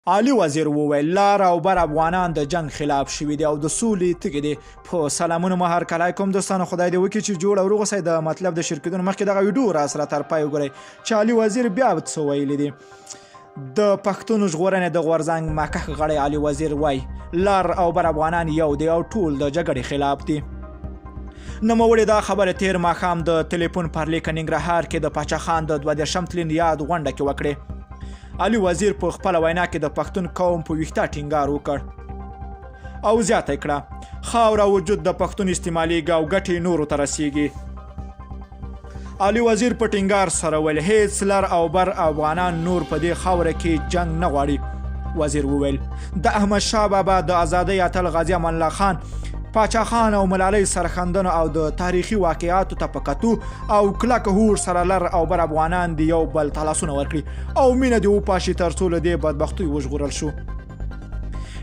عالی وزیر وویل لار او بر افغانان د جنگ خلاف شوي دي او د سولې تږي دي. په سلامونه مو هرکلی کوم دوستانو، خدای دې وکړي چې جوړ او روغ اوسئ. د مطلب د شرکتونو مخکې دغه ویډیو را سره تر پای وګورئ چې عالی وزیر بیا څه ویلي دي. د پښتون ژغورنې د غورځنګ مخکښ غړی عالی وزیر وایي لار او بر افغانان یو دي او ټول د جګړې خلاف دي. نوموړي دا خبره تیر ماښام د تلیفون پر لیک ننګرهار کې د پاچا خان د 22 تلین یاد غونډه کې وکړې. عالی وزیر په خپل وینا کې د پښتون قوم په ویښته ټینګار وکړ او زیاته کړه خاوره وجود د پښتون استعمالیږي او ګټې نورو ته رسیږي. عالی وزیر په ټینګار سره ویل هیڅ لر او بر افغانان نور په دې خاوره کې جنگ نه غواړي. وزیر وویل د احمد شاه بابا د ازادۍ اتل غازي امان الله خان، پاچا خان او ملالۍ سرښندنو او د تاریخي واقعاتو ته په کتو او کلک هوډ سره لر او بر افغانان د یو بل ته لاسونه ورکړي او مینه دې وپاشي تر څو له دې بدبختیو وژغورل شو.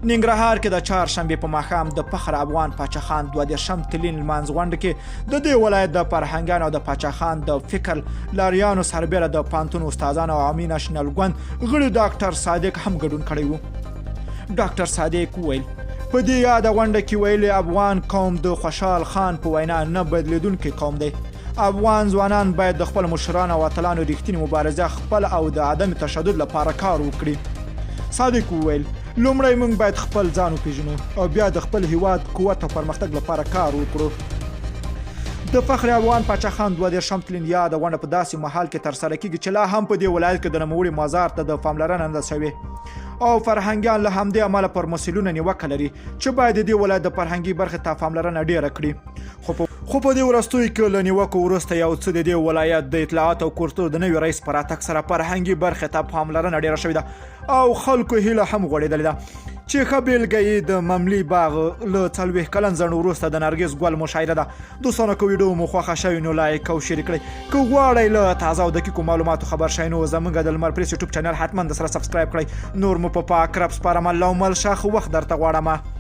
ننګرهار کې د چهارشنبې په ماښام د فخر افغان پاچا خان 22 تلین لمانځ غونډه کې د دې ولایت د فرهنګانو او د پاچا خان د فکر لاریانو سربیره د پانتون استادانو او عامي نشنل ګوند غړي ډاکټر صادق هم ګډون کړی و. ډاکټر صادق وویل په دې یاده غونډه کې ویلي افغان قوم د خوشحال خان په وینا نه بدلیدونکی قوم دی. افغان ځوانان باید د خپل مشرانو او اتلانو رښتینې مبارزه خپل او د عدم تشدد لپاره کار وکړي. صادق وویل لومړی موږ باید خپل ځان وپېژنو او بیا د خپل هیواد قوت او پرمختګ لپاره کار وکړو. د فخر افغان پاچا خان 22 تلین یاد غونډه په داسې مهال کې ترسره کیږي چې لا هم په دې ولایت کې د نوموړي مزار ته د پاملرنه نه شوې او فرهنګیان له همدې امله پر مسؤلینو نیوکه لري چې باید د دې ولایت د فرهنګي برخې ته پاملرنه ډیره کړي. خو په دې وروستیو کې له نیوکو وروسته یو څه د دې ولایت د اطلاعات او کلتور د نوي رئیس په راتګ سره فرهنګي برخې ته پاملرنه ډیره شوې ده او خلکو هیله هم غوړېدلې ده چې ښه بیلګه یې د مملي باغ له 40 کلن ځنډ وروسته د نرګس ګل مشاعره ده. دوستانو که ویډیو مو خوښه شوې نو لایک او شیر کړئ. که غواړئ له تازه او دقیقو معلوماتو خبر شئ نو زموږ د لمر پریس یوټیوب چینل حتما د سره سبسکرایب کړئ. نور مو په پاک رب سپارم. الله مل شاخ وخت درته غواړم.